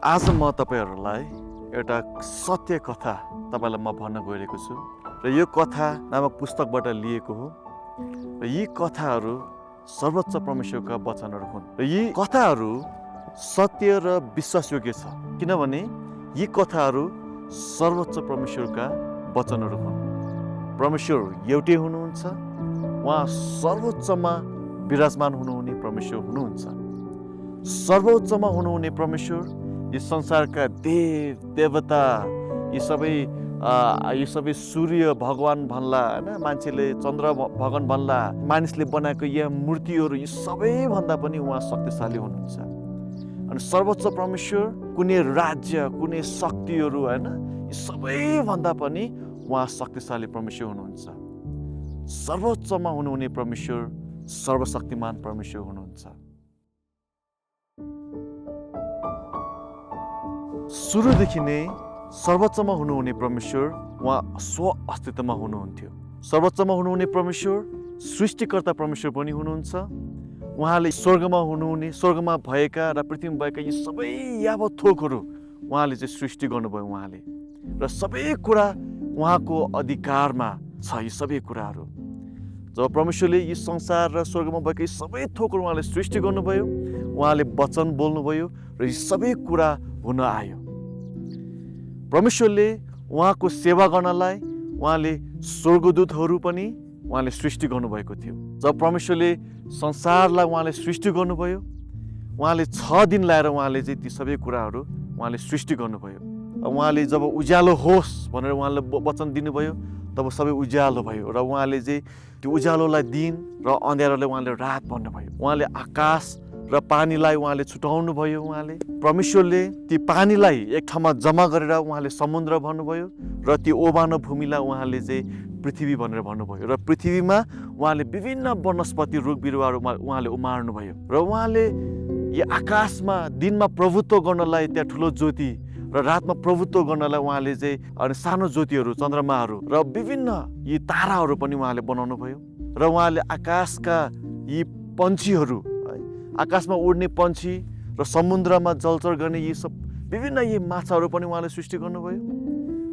आज म तपाईहरुलाई एउटा सत्य कथा तपाईलाई म भन्न गइरहेको छु र यो कथा नामक पुस्तकबाट लिएको हो र यी कथाहरू सर्वोच्च परमेश्वरका वचनहरू हुन् र यी कथाहरू सत्य र विश्वासयोग्य छ किनभने यी कथाहरू सर्वोच्च परमेश्वरका वचनहरू हुन्। परमेश्वर एउटै हुनुहुन्छ, उहाँ सर्वोच्चमा विराजमान हुनुहुने परमेश्वर हुनुहुन्छ। सर्वोच्चमा हुनुहुने परमेश्वर यी संसारका देव देवता यी सबै सूर्य भगवान भन्ला हैन, मान्छेले चन्द्र भगवान भन्ला, मानिसले बनाएको यहाँ मूर्तिहरू यी सबैभन्दा पनि उहाँ शक्तिशाली हुनुहुन्छ। अनि सर्वोच्च परमेश्वर कुनै राज्य कुनै शक्तिहरू हैन, यी सबैभन्दा पनि उहाँ शक्तिशाली परमेश्वर हुनुहुन्छ। सर्वोच्चमा हुनुहुने परमेश्वर सर्वशक्तिमान परमेश्वर हुनुहुन्छ। सुरुदेखि नै सर्वोच्चमा हुनुहुने परमेश्वर उहाँ स्व अस्तित्वमा हुनुहुन्थ्यो। सर्वोच्चमा हुनुहुने परमेश्वर सृष्टिकर्ता परमेश्वर पनि हुनुहुन्छ। उहाँले स्वर्गमा भएका र पृथ्वीमा भएका यी सबै यावत थोकहरू उहाँले चाहिँ सृष्टि गर्नुभयो उहाँले, र सबै कुरा उहाँको अधिकारमा छ। यी सबै कुराहरू जब परमेश्वरले यी संसार र स्वर्गमा भएका यी सबै थोकहरू उहाँले सृष्टि गर्नुभयो, उहाँले वचन बोल्नुभयो र यी सबै कुरा हुन आयो। परमेश्वरले उहाँको सेवा गर्नलाई उहाँले स्वर्गदूतहरू पनि उहाँले सृष्टि गर्नुभएको थियो। जब परमेश्वरले संसारलाई उहाँले सृष्टि गर्नुभयो, उहाँले 6 दिन लाएर उहाँले चाहिँ ती सबै कुराहरू उहाँले सृष्टि गर्नुभयो। उहाँले जब उज्यालो होस् भनेर उहाँले वचन दिनुभयो तब सबै उज्यालो भयो र उहाँले चाहिँ त्यो उज्यालोलाई दिन र अँध्यारोलाई उहाँले रात भन्नुभयो। उहाँले आकाश र पानीलाई उहाँले छुटाउनु भयो। उहाँले परमेश्वरले ती पानीलाई एक ठाउँमा जम्मा गरेर उहाँले समुद्र भन्नुभयो र त्यो ओबानो भूमिलाई उहाँले चाहिँ पृथ्वी भनेर भन्नुभयो र पृथ्वीमा उहाँले विभिन्न वनस्पति रुख बिरुवाहरू उहाँले उमार्नुभयो र उहाँले यी आकाशमा दिनमा प्रभुत्व गर्नलाई त्यहाँ ठुलो ज्योति र रातमा प्रभुत्व गर्नलाई उहाँले चाहिँ अनि सानो ज्योतिहरू चन्द्रमाहरू र विभिन्न यी ताराहरू पनि उहाँले बनाउनु भयो र उहाँले आकाशका यी पन्छीहरू, आकाशमा उड्ने पन्छी र समुद्रमा जलचर गर्ने यी सब विभिन्न यी माछाहरू पनि उहाँले सृष्टि गर्नुभयो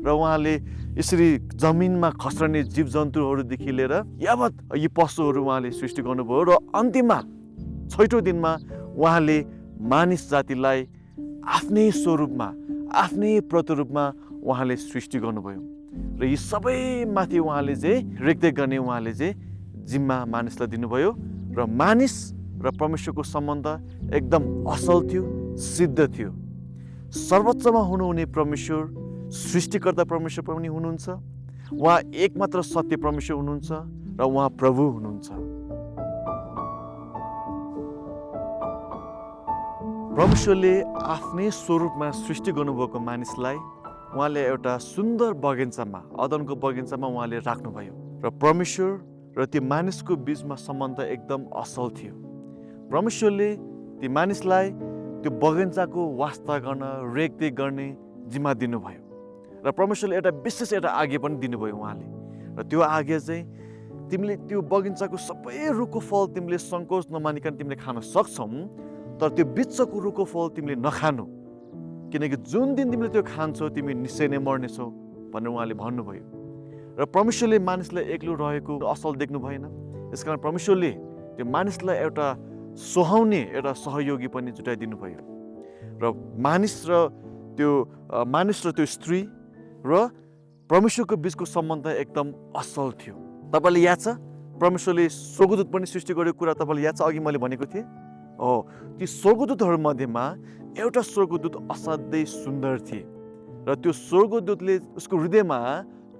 र उहाँले यसरी जमिनमा खस्रने जीवजन्तुहरूदेखि लिएर यावत यी पशुहरू उहाँले सृष्टि गर्नुभयो र अन्तिममा 6औं दिनमा उहाँले मानिस जातिलाई आफ्नै स्वरूपमा आफ्नै प्रतिरूपमा उहाँले सृष्टि गर्नुभयो र यी सबै माथि उहाँले चाहिँ रेखदेख गर्ने उहाँले चाहिँ जिम्मा मानिसलाई दिनुभयो र मानिस र परमेश्वरको सम्बन्ध एकदम असल थियो, सिद्ध थियो। सर्वोच्चमा हुनुहुने परमेश्वर सृष्टिकर्ता परमेश्वर पनि हुनुहुन्छ। उहाँ एकमात्र सत्य परमेश्वर हुनुहुन्छ र उहाँ प्रभु हुनुहुन्छ। परमेश्वरले आफ्नै स्वरूपमा सृष्टि गर्नुभएको मानिसलाई उहाँले एउटा सुन्दर बगैँचामा, अदनको बगैँचामा उहाँले राख्नुभयो र परमेश्वर र त्यो मानिसको बीचमा सम्बन्ध एकदम असल थियो। परमेश्वरले ती मानिसलाई त्यो बगैँचाको वास्ता गर्न, रेखदेख गर्ने जिम्मा दिनुभयो र परमेश्वरले एउटा विशेष एउटा आज्ञा पनि दिनुभयो उहाँले, र त्यो आज्ञा चाहिँ तिमीले त्यो बगैँचाको सबै रुखको फल तिमीले सङ्कोच नमानिकन तिमीले खान सक्छौ, तर त्यो बिचको रुखको फल तिमीले नखानु, किनकि जुन दिन तिमीले त्यो खान्छौ तिमी निश्चय नै मर्नेछौ भनेर उहाँले भन्नुभयो। र परमेश्वरले मानिसलाई एक्लो रहेको असल देख्नु भएन, यसकारण परमेश्वरले त्यो मानिसलाई एउटा सुहाउने एउटा सहयोगी पनि जुटाइदिनु भयो र मानिस र त्यो स्त्री र परमेश्वरको बिचको सम्बन्ध एकदम असल थियो। तपाईँले याद छ परमेश्वरले स्वर्गदूत पनि सृष्टि गरेको कुरा तपाईँले याद छ? अघि मैले भनेको थिएँ ती स्वर्गदूतहरू मध्येमा एउटा स्वर्गदूत असाध्यै सुन्दर थिए र त्यो स्वर्गदूतले उसको हृदयमा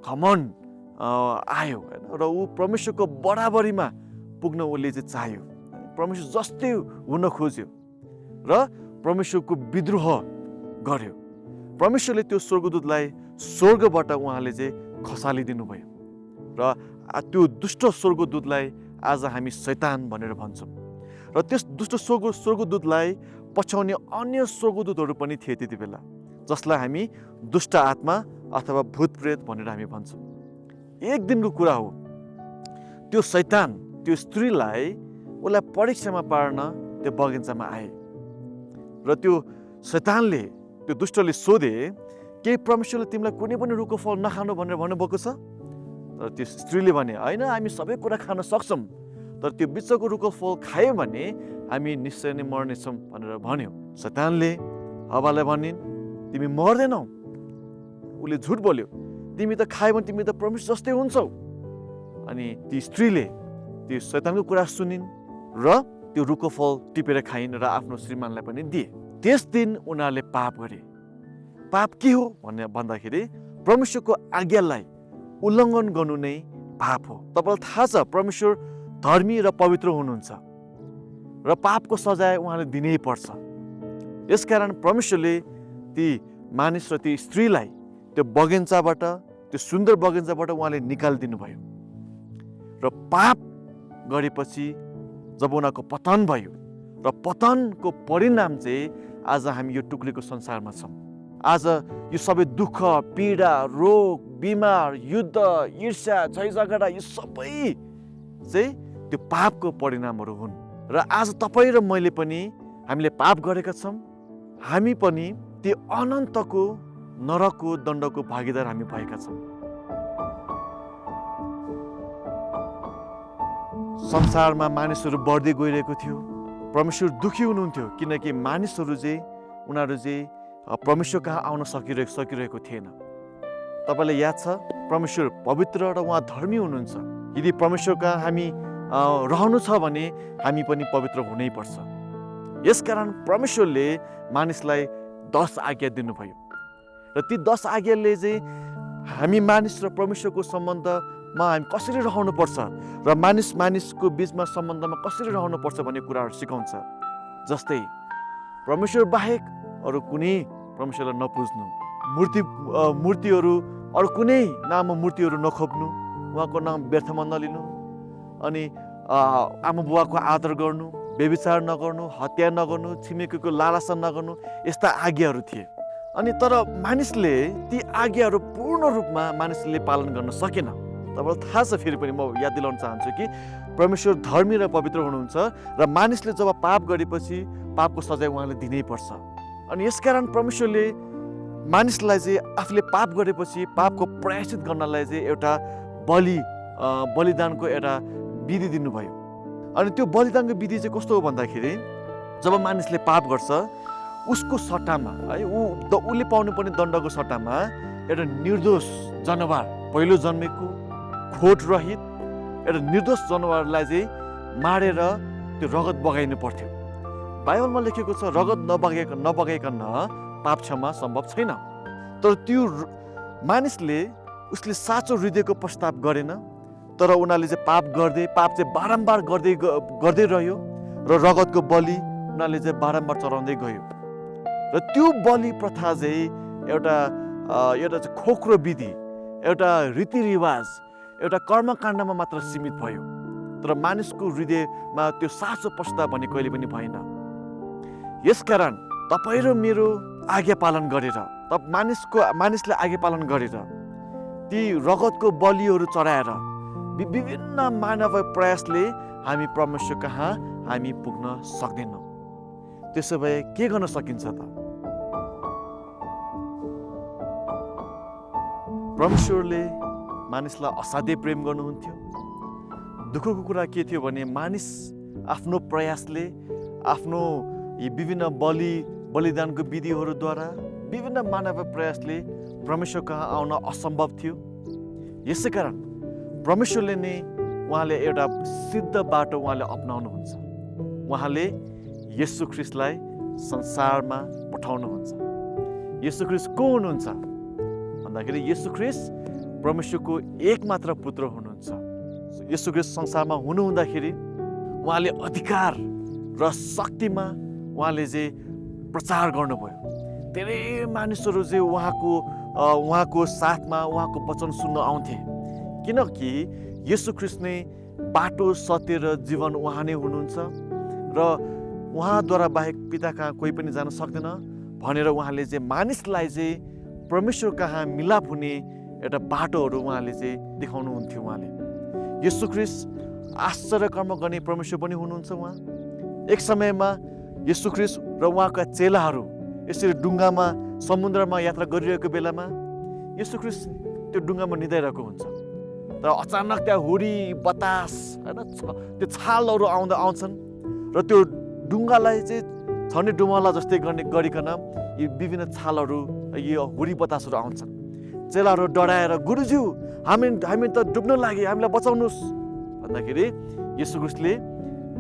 घमण्ड आयो र ऊ परमेश्वरको बराबरीमा पुग्न उसले चाहिँ चाह्यो, परमेश्वर जस्तै हुन खोज्यो र परमेश्वरको विद्रोह गर्यो। परमेश्वरले त्यो स्वर्गदूतलाई स्वर्गबाट उहाँले चाहिँ खसालिदिनु भयो र त्यो दुष्ट स्वर्गदूतलाई आज हामी शैतान भनेर भन्छौँ र त्यस दुष्ट स्वर्गदूतलाई पछ्याउने अन्य स्वर्गदूतहरू पनि थिए त्यति बेला, जसलाई हामी दुष्ट आत्मा अथवा भूतप्रेत भनेर हामी भन्छौँ। एक दिनको कुरा हो, त्यो शैतान त्यो स्त्रीलाई परीक्षामा पार्न त्यो बगैँचामा आए र त्यो शैतानले त्यो दुष्टले सोधे, के परमेश्वरले तिमीलाई कुनै पनि रुखको फल नखानु भनेर भन्नुभएको छ? तर त्यो स्त्रीले भने, होइन, हामी सबै कुरा खान सक्छौँ, तर त्यो बिचको रुखको फल खायो भने हामी निश्चय नै मर्नेछौँ भनेर भन्यो। शैतानले हवालाई भनिन्, तिमी मर्दैनौ। उसले झुट बोल्यो, तिमी त खायो भने तिमी त परमेश्वर जस्तै हुन्छौ। अनि ती स्त्रीले त्यो शैतानको कुरा सुनिन् र त्यो रुखको फल टिपेर खाइन् र आफ्नो श्रीमानलाई पनि दिए। त्यस दिन उनीहरूले पाप गरे। पाप के हो भनेर भन्दाखेरि परमेश्वरको आज्ञालाई उल्लङ्घन गर्नु नै पाप हो। तपाईँलाई थाहा छ परमेश्वर धर्मी र पवित्र हुनुहुन्छ र पापको सजाय उहाँले दिनै पर्छ। यसकारण परमेश्वरले ती मानिस र ती स्त्रीलाई त्यो बगैँचाबाट, त्यो सुन्दर बगैँचाबाट उहाँले निकालिदिनु भयो। र पाप गरेपछि जब उनीहरूको पतन भयो र पतनको परिणाम चाहिँ आज हामी यो टुक्रेको संसारमा छौँ। आज यो सबै दुःख, पीडा, रोग, बिमार, युद्ध, ईर्ष्या, झैझगडा, यो सबै चाहिँ त्यो पापको परिणामहरू हुन्। र आज तपाईँ र मैले पनि हामीले पाप गरेका छौँ। हामी पनि त्यो अनन्तको नरकको दण्डको भागीदार हामी भएका छौँ। संसारमा मानिसहरू बढ्दै गइरहेको थियो। परमेश्वर दुखी हुनुहुन्थ्यो किनकि मानिसहरू चाहिँ उनीहरू चाहिँ परमेश्वर कहाँ आउन सकिरहेको थिएन। तपाईँलाई याद छ, परमेश्वर पवित्र र उहाँ धर्मी हुनुहुन्छ। यदि परमेश्वर कहाँ हामी रहनु छ भने हामी पनि पवित्र हुनैपर्छ। यसकारण परमेश्वरले मानिसलाई 10 आज्ञा दिनुभयो र ती 10 आज्ञाले चाहिँ हामी मानिस र परमेश्वरको सम्बन्धमा हामी कसरी रहनुपर्छ र मानिसको बिचमा सम्बन्धमा कसरी रहनुपर्छ भन्ने कुराहरू सिकाउँछ। जस्तै परमेश्वर बाहेक अरू कुनै परमेश्वरलाई नपुज्नु, मूर्तिहरू अरू कुनै नाममा मूर्तिहरू नखोप्नु, उहाँको नाम व्यर्थमा नलिनु, अनि आमा बुवाको आदर गर्नु, व्यभिचार नगर्नु, हत्या नगर्नु, छिमेकीको लालसा नगर्नु, यस्ता आज्ञाहरू थिए। अनि तर मानिसले ती आज्ञाहरू पूर्ण रूपमा मानिसले पालन गर्न सकेन। तपाईँलाई थाहा छ, फेरि पनि म याद दिलाउन चाहन्छु कि परमेश्वर धर्मी र पवित्र हुनुहुन्छ र मानिसले जब पाप गरेपछि पापको सजाय उहाँले दिनै पर्छ। अनि यसकारण परमेश्वरले मानिसलाई चाहिँ आफूले पाप गरेपछि पापको प्रायश्चित गर्नलाई चाहिँ एउटा बलिदानको एउटा विधि दिनुभयो। अनि त्यो बलिदानको विधि चाहिँ कस्तो हो भन्दाखेरि जब मानिसले पाप गर्छ उसको सट्टामा है उसले पाउनु पर्ने दण्डको सट्टामा एउटा निर्दोष जनावर, पहिलो जन्मेको खोट रहित एउटा निर्दोष जनावरलाई चाहिँ मारेर त्यो रगत बगाइनु पर्थ्यो। बाइबलमा लेखेको छ रगत नबगाइकन पाप क्षमा सम्भव छैन। तर त्यो मानिसले उसले साँचो हृदयको प्रस्ताव गरेन, तर उनीहरूले चाहिँ पाप चाहिँ बारम्बार गर्दै रह्यो र रगतको बलि उनीहरूले चाहिँ बारम्बार चढाउँदै गयो। र त्यो बलि प्रथा चाहिँ एउटा चाहिँ खोक्रो विधि, एउटा रीतिरिवाज, एउटा कर्मकाण्डमा मात्र सीमित भयो। तर मानिसको हृदयमा त्यो साँचो प्रस्ताव भन्ने कहिले पनि भएन। यसकारण तपाईँ र मेरो आज्ञा पालन गरेर, मानिसले आज्ञा पालन गरेर ती रगतको बलिहरू चढाएर विभिन्न मानव प्रयासले हामी परमेश्वर कहाँ हामी पुग्न सक्दैनौँ। त्यसो भए के गर्न सकिन्छ त? परमेश्वरले मानिसलाई असाध्यै प्रेम गर्नुहुन्थ्यो। दुःखको कुरा के थियो भने मानिस आफ्नो प्रयासले, आफ्नो यी विभिन्न बलिदानको विधिहरूद्वारा, विभिन्न मानव प्रयासले परमेश्वर कहाँ आउन असम्भव थियो। यसै कारण परमेश्वरले नै उहाँले एउटा सिद्ध बाटो उहाँले अपनाउनुहुन्छ। उहाँले येशू ख्रीष्टलाई संसारमा पठाउनुहुन्छ। येशू ख्रीष्ट को हुनुहुन्छ भन्दाखेरि येशू ख्रीष्ट परमेश्वरको एकमात्र पुत्र हुनुहुन्छ। येशू ख्रीष्ट संसारमा हुनुहुँदाखेरि उहाँले अधिकार र शक्तिमा उहाँले चाहिँ प्रचार गर्नुभयो। धेरै मानिसहरू चाहिँ उहाँको साथमा उहाँको वचन सुन्न आउँथे, किनकि येशू ख्रीष्ट नै बाटो, सत्य र जीवन उहाँ नै हुनुहुन्छ र उहाँद्वारा बाहेक पिता कहाँ कोही पनि जान सक्दैन भनेर उहाँले चाहिँ मानिसलाई चाहिँ परमेश्वर कहाँ मिलाप हुने एउटा बाटोहरू उहाँले चाहिँ देखाउनुहुन्थ्यो। उहाँले येशू ख्रीष्ट आश्चर्य कर्म गर्ने परमेश्वर पनि हुनुहुन्छ। उहाँ एक समयमा येशू ख्रीष्ट र उहाँका चेलाहरू यसरी डुङ्गामा समुद्रमा यात्रा गरिरहेको बेलामा येशू ख्रीष्ट त्यो डुङ्गामा निदाइरहेको हुन्छ। तर अचानक त्यहाँ हुरी बतास होइन त्यो छालहरू आउँछन् र त्यो डुङ्गालाई चाहिँ छर्ने डुमला जस्तै गरिकन यी विभिन्न छालहरू यो हुरी बतासहरू आउँछन्। चेलाहरू डराएर गुरुज्यू हामी त डुब्न लाग्यो, हामीलाई बचाउनुहोस् भन्दाखेरि येशू ख्रीष्टले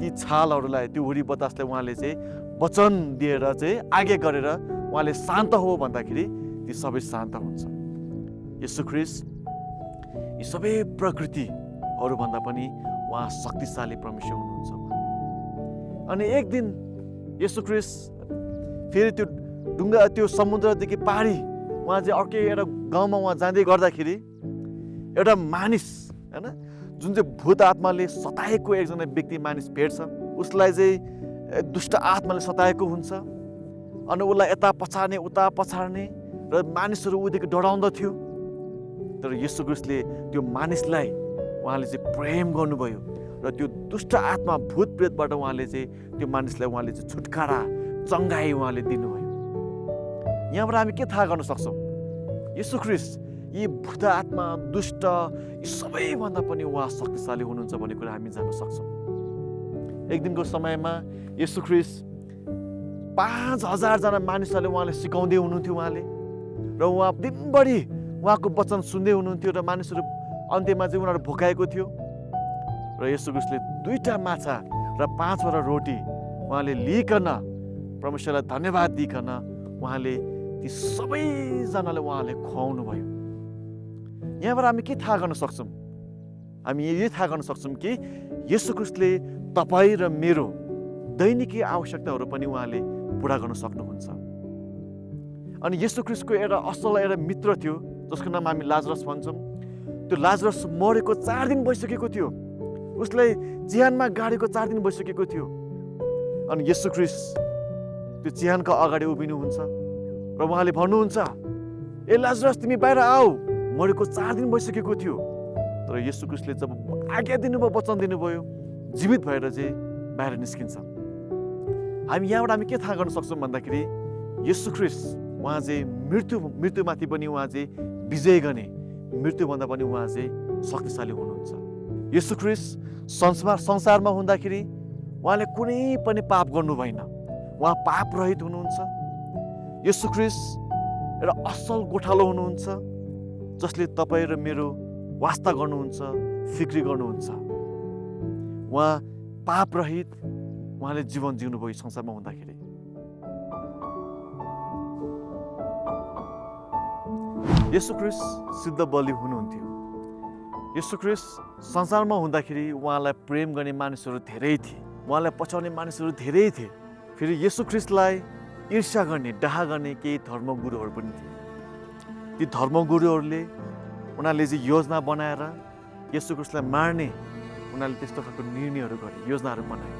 ती छालहरूलाई त्यो हुरी बतासलाई उहाँले चाहिँ वचन दिएर चाहिँ आज्ञा गरेर उहाँले शान्त हो भन्दाखेरि ती सबै शान्त हुन्छ। येशू ख्रीष्ट यी सबै प्रकृतिहरूभन्दा पनि उहाँ शक्तिशाली परमेश्वर हुनुहुन्छ। अनि एक दिन येशू ख्रीष्ट फेरि त्यो डुङ्गा त्यो समुद्रदेखि पारी उहाँ चाहिँ अर्कै एउटा गाउँमा उहाँ जाँदै गर्दाखेरि एउटा मानिस होइन जुन चाहिँ भूत आत्माले सताएको एकजना व्यक्ति मानिस भेट्छ। उसलाई चाहिँ दुष्ट आत्माले सताएको हुन्छ अनि उसलाई यता पछार्ने उता पछार्ने र मानिसहरू उदेखि डराउँदथ्यो। तर येशू ख्रीष्टले त्यो मानिसलाई उहाँले चाहिँ प्रेम गर्नुभयो र त्यो दुष्ट आत्मा भूत प्रेतबाट उहाँले चाहिँ त्यो मानिसलाई उहाँले चाहिँ छुटकारा चङ्गाई उहाँले दिनुभयो। यहाँबाट हामी के थाहा गर्न सक्छौँ? येशू ख्रीष्ट यी भूत आत्मा दुष्ट यी सबैभन्दा पनि उहाँ शक्तिशाली हुनुहुन्छ भन्ने कुरा हामी जान्न सक्छौँ। एक दिनको समयमा येशू ख्रीष्ट 5,000 जना मानिसहरूले उहाँले सिकाउँदै हुनुहुन्थ्यो उहाँले र उहाँ दिनभरि उहाँको वचन सुन्दै हुनुहुन्थ्यो र मानिसहरू अन्त्यमा चाहिँ उनीहरू भोकाएको थियो र येशू ख्रीष्टले 2टा माछा र 5वटा रोटी उहाँले लिइकन परमेश्वरलाई धन्यवाद दिइकन उहाँले ती सबैजनालाई उहाँले खुवाउनु भयो। यहाँबाट हामी के थाहा गर्न सक्छौँ? हामी यही थाहा गर्न सक्छौँ कि येशू ख्रीष्टले तपाईँ र मेरो दैनिकी आवश्यकताहरू पनि उहाँले पुरा गर्न सक्नुहुन्छ। अनि येशू ख्रीष्टको एउटा एउटा मित्र थियो जसको नाम हामी लाजरस भन्छौँ। त्यो लाजरस मरेको 4 दिन भइसकेको थियो, उसलाई चिहानमा गाडेको 4 दिन भइसकेको थियो। अनि येशू ख्रीष्ट त्यो चिहानको अगाडि उभिनुहुन्छ र उहाँले भन्नुहुन्छ, ए लाजरस तिमी बाहिर आऊ, मरेको 4 दिन भइसकेको थियो। तर येशू ख्रीष्टले जब आज्ञा दिनुभयो, वचन दिनुभयो, जीवित भएर चाहिँ बाहिर निस्किन्छ। हामी के थाहा गर्न सक्छौँ भन्दाखेरि येशू ख्रीष्ट उहाँ चाहिँ मृत्युमाथि पनि उहाँ चाहिँ विजय गर्ने, मृत्युभन्दा पनि उहाँ चाहिँ शक्तिशाली हुनुहुन्छ। येशू ख्रीष्ट संसारमा हुँदाखेरि उहाँले कुनै पनि पाप गर्नु भएन, उहाँ पाप रहित हुनुहुन्छ। येशू ख्रीष्ट एउटा असल गोठालो हुनुहुन्छ जसले तपाईँ र मेरो वास्ता गर्नुहुन्छ, फिक्री गर्नुहुन्छ। उहाँ पाप रहित उहाँले जीवन जिउनुभयो संसारमा हुँदाखेरि। येशू ख्रीष्ट सिद्ध बलि हुनुहुन्थ्यो। येशू ख्रीष्ट संसारमा हुँदाखेरि उहाँलाई प्रेम गर्ने मानिसहरू धेरै थिए, उहाँलाई पछाउने मानिसहरू धेरै थिए। फेरि येशू ख्रीष्टलाई ईर्ष्या गर्ने, डाहा गर्ने केही धर्मगुरुहरू पनि थिए। ती धर्मगुरुहरूले उनीहरूले चाहिँ योजना बनाएर येशू ख्रीष्टलाई मार्ने उनीहरूले त्यस्तो खालको निर्णयहरू गरे, योजनाहरू बनाए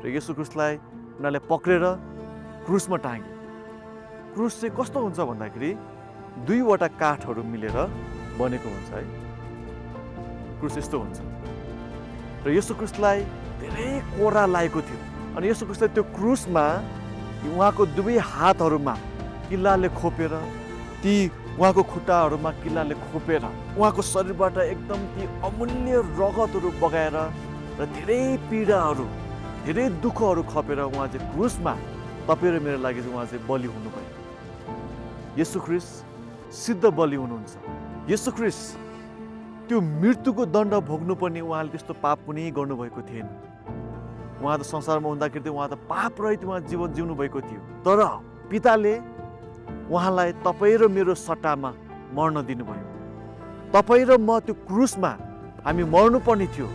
र येशू ख्रीष्टलाई उनीहरूले पक्रेर क्रुसमा टाँगे। क्रुस चाहिँ कस्तो हुन्छ भन्दाखेरि 2वटा काठहरू मिलेर बनेको हुन्छ है। क्रुस यस्तो हुन्छ र येशू ख्रीष्टलाई धेरै कोरा लागेको थियो। अनि येशू ख्रीष्टलाई त्यो क्रुसमा उहाँको 2 हातहरूमा किल्लाले खोपेर, ती उहाँको खुट्टाहरूमा किल्लाले खोपेर, उहाँको शरीरबाट एकदम ती अमूल्य रगतहरू बगाएर र धेरै पीडाहरू, धेरै दुःखहरू खपेर उहाँ चाहिँ क्रुसमा तपाईँ र मेरो लागि चाहिँ उहाँ चाहिँ बलि हुनुभयो। येशू ख्रीष्ट सिद्ध बलि हुनुहुन्छ। येशू ख्रीष्ट त्यो मृत्युको दण्ड भोग्नुपर्ने उहाँले त्यस्तो पाप कुनै गर्नुभएको थिएन। उहाँ त संसारमा हुँदाखेरि उहाँ त पाप रहित उहाँ जीवन जिउनु भएको थियो। तर पिताले उहाँलाई तपाईँ र मेरो सट्टामा मर्न दिनुभयो। तपाईँ र म त्यो क्रुसमा हामी मर्नुपर्ने थियो,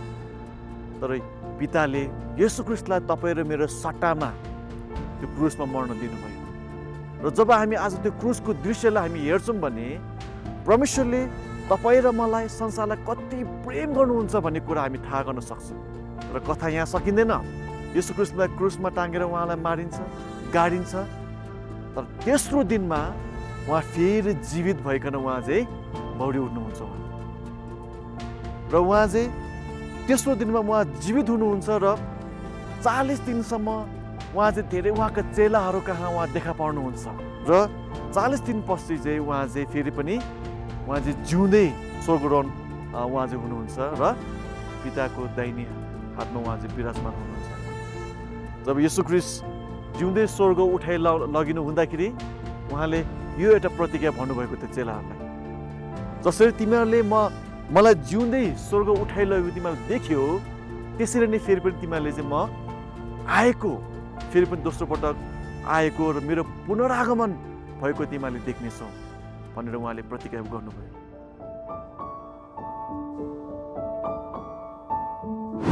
तर पिताले येशू ख्रीष्टलाई तपाईँ र मेरो सट्टामा त्यो क्रुसमा मर्न दिनुभयो। र जब हामी आज त्यो क्रुसको दृश्यलाई हामी हेर्छौँ भने परमेश्वरले तपाईँ र मलाई, संसारलाई कति प्रेम गर्नुहुन्छ भन्ने कुरा हामी थाहा गर्न सक्छौँ। र कथा यहाँ सकिँदैन। येशू ख्रीष्टलाई क्रुसमा टाँगेर उहाँलाई मारिन्छ, गाडिन्छ, तर तेस्रो दिनमा उहाँ फेरि जीवित भइकन उहाँ चाहिँ बौडी उठ्नुहुन्छ। र उहाँ चाहिँ तेस्रो दिनमा उहाँ जीवित हुनुहुन्छ र 40 दिनसम्म उहाँ चाहिँ धेरै उहाँका चेलाहरू कहाँ उहाँ देखा पर्नुहुन्छ र 40 दिनपछि चाहिँ उहाँ चाहिँ फेरि पनि उहाँ चाहिँ जिउँदै स्वर्गरोहण उहाँ चाहिँ हुनुहुन्छ र पिताको दाहिने हातमा उहाँ चाहिँ विराजमान हुनुहुन्छ। जब येशू ख्रीष्ट जिउँदै स्वर्ग उठाइ लगिनु हुँदाखेरि उहाँले यो एउटा प्रतिज्ञा भन्नुभएको थियो चेलाहरूलाई, जसरी तिमीहरूले मलाई जिउँदै स्वर्ग उठाइ लगेको तिमीहरूले देख्यो, त्यसरी नै फेरि पनि तिमीहरूले चाहिँ म आएको, फेरि पनि दोस्रो पटक आएको र मेरो पुनरागमन भएको तिमीहरूले देख्नेछौ भनेर उहाँले प्रतिज्ञा गर्नुभयो।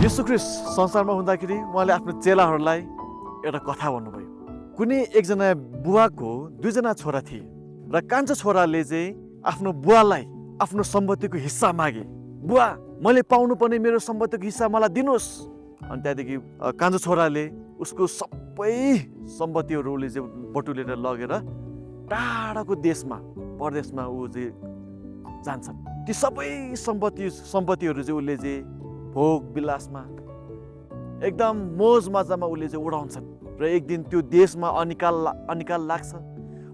येशू ख्रीष्ट संसारमा हुँदाखेरि उहाँले आफ्नो चेलाहरूलाई एउटा कथा भन्नुभयो। कुनै एकजना बुवाको 2 जना छोरा थिए र कान्छो छोराले चाहिँ आफ्नो बुवालाई आफ्नो सम्पत्तिको हिस्सा मागे, बुवा मैले पाउनुपर्ने मेरो सम्पत्तिको हिस्सा मलाई दिनुहोस्। अनि त्यहाँदेखि कान्छो छोराले उसको सबै सम्पत्तिहरू उसले चाहिँ बटुलेर लगेर टाढाको देशमा परदेशमा ऊ चाहिँ जान्छ। ती सबै सम्पत्तिहरू चाहिँ उसले चाहिँ भोग विलासमा एकदम मोज मजामा उसले चाहिँ उडाउँछन् र एक दिन त्यो देशमा अनिकाल लाग्छ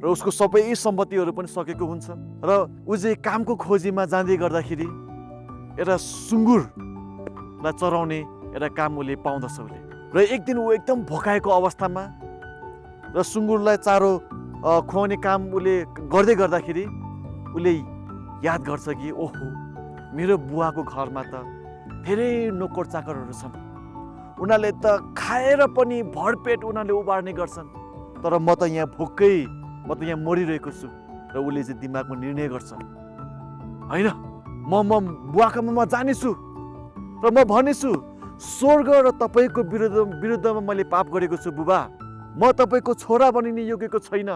र उसको सबै सम्पत्तिहरू पनि सकेको हुन्छ र ऊ चाहिँ कामको खोजीमा जाँदै गर्दाखेरि एउटा सुँगुरलाई चराउने एउटा काम उसले पाउँदछ उसले। र एक दिन ऊ एकदम भोकाएको अवस्थामा र सुँगुरलाई चारो खुवाउने काम उसले गर्दै गर्दाखेरि उसले याद गर्छ कि ओहो मेरो बुवाको घरमा त धेरै नोकर चाकरहरू छन्, उनीहरूले त खाएर पनि भरपेट उनीहरूले उबार्ने गर्छन्, तर म त यहाँ भोकै, म त यहाँ मरिरहेको छु। र उसले चाहिँ दिमागमा निर्णय गर्छ, होइन म बुवाकोमा जानेछु र म भनेछु स्वर्ग र तपाईँको विरुद्धमा मैले पाप गरेको छु बुबा, म तपाईँको छोरा बनिने योग्यको छैन,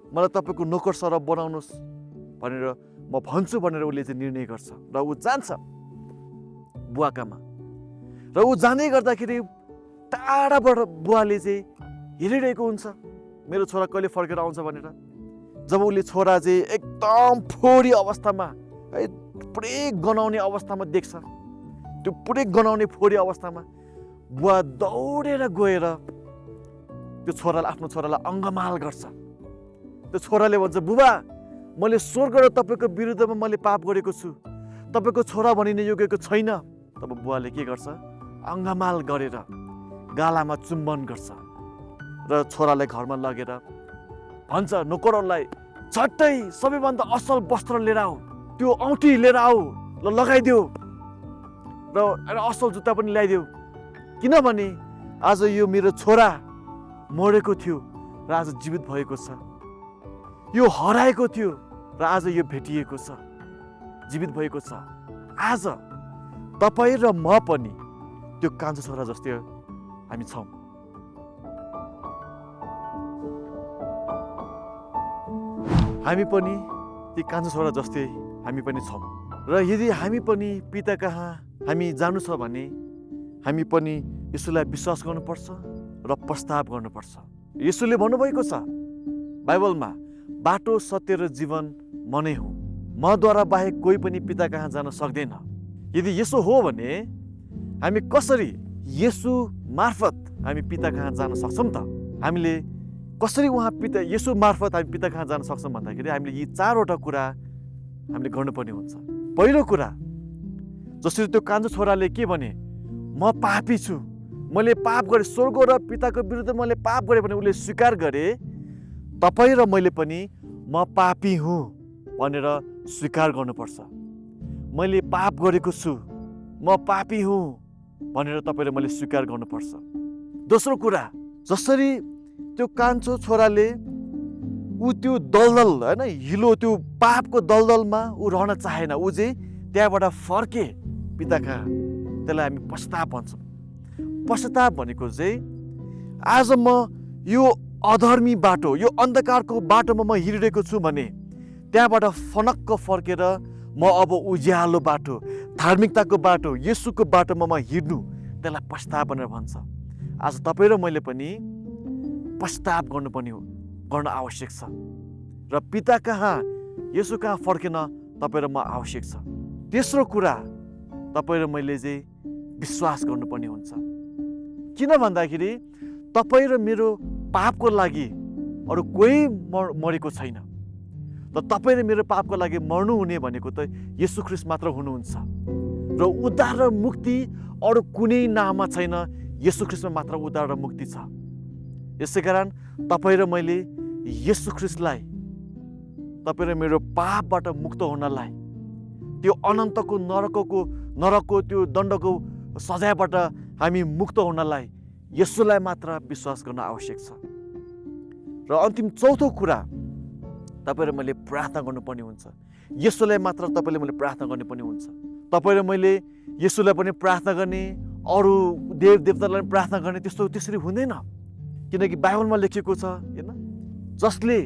मलाई तपाईँको नोकर सरब बनाउनुहोस् भनेर म भन्छु भनेर उसले चाहिँ निर्णय गर्छ र ऊ जान्छ बुवाकामा। र ऊ जाँदै गर्दाखेरि टाढाबाट बुवाले चाहिँ हेरिरहेको हुन्छ मेरो छोरा कहिले फर्केर आउँछ भनेर। जब उसले छोरा चाहिँ एकदम फोहोरी अवस्थामा है पुरै गनाउने अवस्थामा देख्छ, त्यो पुरै गनाउने फोहोरी अवस्थामा बुवा दौडेर गएर त्यो छोरालाई, आफ्नो छोरालाई अङ्गमाल गर्छ। त्यो छोराले भन्छ बुबा मैले स्वर्ग र तपाईँको विरुद्धमा मैले पाप गरेको छु, तपाईँको छोरा बनिने योग्यको छैन। तब बुवाले के गर्छ, अङ्गमाल गरेर गालामा चुम्बन गर्छ र छोरालाई घरमा लगेर भन्छ नोकरहरूलाई झट्टै सबैभन्दा असल वस्त्र लिएर आऊ, त्यो औँठी लिएर आऊ ल लगाइदेऊ र एउटा असल जुत्ता पनि ल्याइदेऊ, किनभने आज यो मेरो छोरा मरेको थियो र आज जीवित भएको छ, यो हराएको थियो र आज यो भेटिएको छ, जीवित भएको छ। आज तपाईँ र म पनि त्यो कान्छो छोरा जस्तै हामी छौँ। हामी पनि ती कान्छो छोरा जस्तै हामी पनि छौँ र यदि हामी पनि पिता कहाँ हामी जानु छ भने हामी पनि यसुलाई विश्वास गर्नुपर्छ र पश्चाताप गर्नुपर्छ। यसुले भन्नुभएको छ बाइबलमा, बाटो सत्य र जीवन म नै हुँ, मद्वारा बाहेक कोही पनि पिता कहाँ जान सक्दैन। यदि यसो हो भने हामी कसरी यसु मार्फत हामी पिता कहाँ जान सक्छौँ त? हामीले कसरी उहाँ यसु मार्फत हामी पिता कहाँ जान सक्छौँ भन्दाखेरि हामीले यी 4वटा कुरा हामीले गर्नुपर्ने हुन्छ। पहिलो कुरा, जसरी त्यो कान्छो छोराले के भने, म पापी छु, मैले पाप गरेँ, स्वर्ग र पिताको विरुद्ध मैले पाप गरेँ भने उसले स्वीकार गरे, तपाईँ र मैले पनि म पापी हुँ भनेर स्वीकार गर्नुपर्छ। मैले पाप गरेको छु, म पापी हुँ भनेर तपाईँ र मैले स्वीकार गर्नुपर्छ। दोस्रो कुरा, जसरी त्यो कान्छो छोराले ऊ त्यो दलदल होइन हिलो त्यो पापको दलदलमा ऊ रहन चाहेन, ऊ चाहिँ त्यहाँबाट फर्के पिता कहाँ, त्यसलाई हामी पश्चाताप भन्छौँ। पश्चाताप भनेको चाहिँ आज म यो अधर्मी बाटो, यो अन्धकारको बाटोमा म हिँडिरहेको छु भने त्यहाँबाट फनक्क फर्केर म अब उज्यालो बाटो, धार्मिकताको बाटो, येशूको बाटोमा म हिँड्नु, त्यसलाई पश्चाताप भनेर भन्छ। आज तपाईँ र मैले पनि पश्चाताप गर्न आवश्यक छ र पिता कहाँ, येशू कहाँ फर्किन तपाईँ र म आवश्यक छ। तेस्रो कुरा, तपाईँ र मैले चाहिँ विश्वास गर्नुपर्ने हुन्छ। किन भन्दाखेरि तपाईँ र मेरो पापको लागि अरू कोही मरेको छैन, त तपाईँ र मेरो पापको लागि मर्नु हुने भनेको त येशू ख्रीष्ट मात्र हुनुहुन्छ र उद्धार र मुक्ति अरू कुनै नाममा छैन, येशू ख्रीष्टमा मात्र उद्धार र मुक्ति छ। यसै कारण तपाईँ र मैले येशू ख्रीष्टलाई, तपाईँ र मेरो पापबाट मुक्त हुनलाई, त्यो अनन्तको नरकको त्यो दण्डको सजायबाट हामी मुक्त हुनलाई येशूलाई मात्र विश्वास गर्न आवश्यक छ। र अन्तिम चौथो कुरा, तपाईँ र मैले प्रार्थना गर्नुपर्ने हुन्छ। येशूलाई मात्र तपाईँले मैले प्रार्थना गर्नुपर्ने हुन्छ। तपाईँ र मैले येशूलाई पनि प्रार्थना गर्ने, अरू देवदेवतालाई पनि प्रार्थना गर्ने त्यसरी हुँदैन। किनकि बाइबलमा लेखिएको छ, होइन, जसले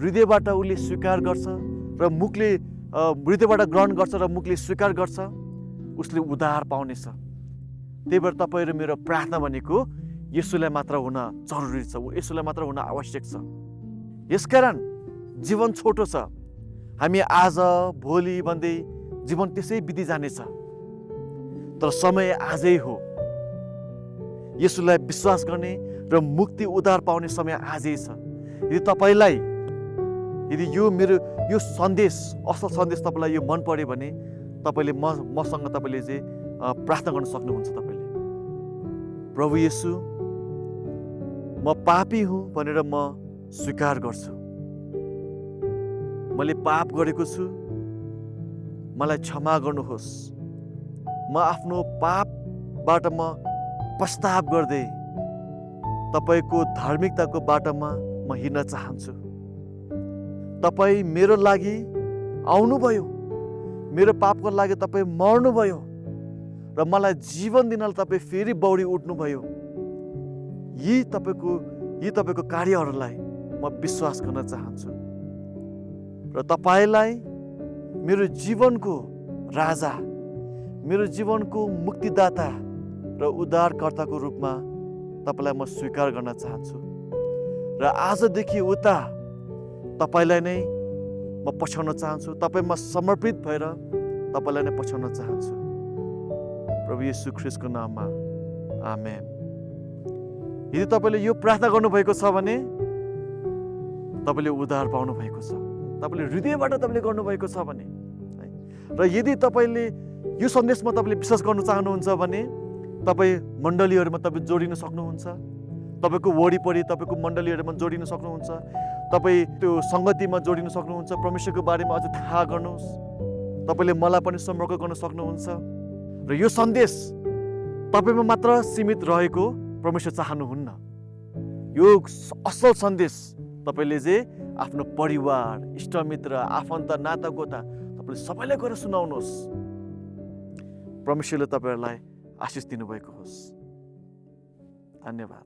हृदयबाट उसले स्वीकार गर्छ र मुखले हृदयबाट ग्रहण गर्छ र मुखले स्वीकार गर्छ, उसले उद्धार पाउनेछ। त्यही भएर तपाईँ र मेरो प्रार्थना भनेको येशूलाई मात्र हुन जरुरी छ, येशूलाई मात्र हुन आवश्यक छ। यसकारण जीवन छोटो छ, हामी आज भोलि भन्दै जीवन त्यसै बिति जानेछ, तर समय आजै हो। येशूलाई विश्वास गर्ने र मुक्ति उद्धार पाउने समय आजै छ। यदि यो सन्देश, असल सन्देश तपाईँलाई यो मन पर्यो भने तपाईँले मसँग तपाईँले चाहिँ प्रार्थना गर्न सक्नुहुन्छ। तपाईँले, प्रभु येशू, म पापी हुँ भनेर म स्वीकार गर्छु। मैले पाप गरेको छु, मलाई क्षमा गर्नुहोस्। म आफ्नो पापबाट म पश्चाताप गर्दै तपाईँको धार्मिकताको बाटोमा म हिँड्न चाहन्छु। तपाईँ मेरो लागि आउनुभयो, मेरो पापको लागि तपाईँ मर्नुभयो र मलाई जीवन दिनलाई तपाईँ फेरि बौडी उठ्नुभयो। यी तपाईँको कार्यहरूलाई म विश्वास गर्न चाहन्छु र तपाईँलाई मेरो जीवनको राजा, मेरो जीवनको मुक्तिदाता र उद्धारकर्ताको रूपमा तपाईँलाई म स्वीकार गर्न चाहन्छु। र आजदेखि उता तपाईँलाई नै म पछ्याउन चाहन्छु, तपाईँमा समर्पित भएर तपाईँलाई नै पछ्याउन चाहन्छु। प्रभु येशू ख्रीष्टको नाममा, आमेन। यदि तपाईँले यो प्रार्थना गर्नुभएको छ भने तपाईँले उद्धार पाउनु भएको छ, तपाईँले हृदयबाट तपाईँले गर्नुभएको छ भने। र यदि तपाईँले यो सन्देशमा तपाईँले विश्वास गर्न चाहनुहुन्छ भने तपाईँ मण्डलीहरूमा तपाईँ जोडिन सक्नुहुन्छ, तपाईँको वरिपरि तपाईँको मण्डलीहरूमा जोडिन सक्नुहुन्छ, तपाईँ त्यो सङ्गतिमा जोडिन सक्नुहुन्छ। परमेश्वरको बारेमा अझ थाहा गर्नुहोस्, तपाईँले मलाई पनि सम्पर्क गर्न सक्नुहुन्छ। र यो सन्देश तपाईँमा मात्र सीमित रहेको परमेश्वर चाहनुहुन्न। यो असल सन्देश तपाईँले चाहिँ आफ्नो परिवार, इष्टमित्र, आफन्त, नातागोता तपाईँले सबैलाई गएर सुनाउनुहोस्। परमेश्वरले तपाईँहरूलाई आशिष दिनुभएको होस्। धन्यवाद।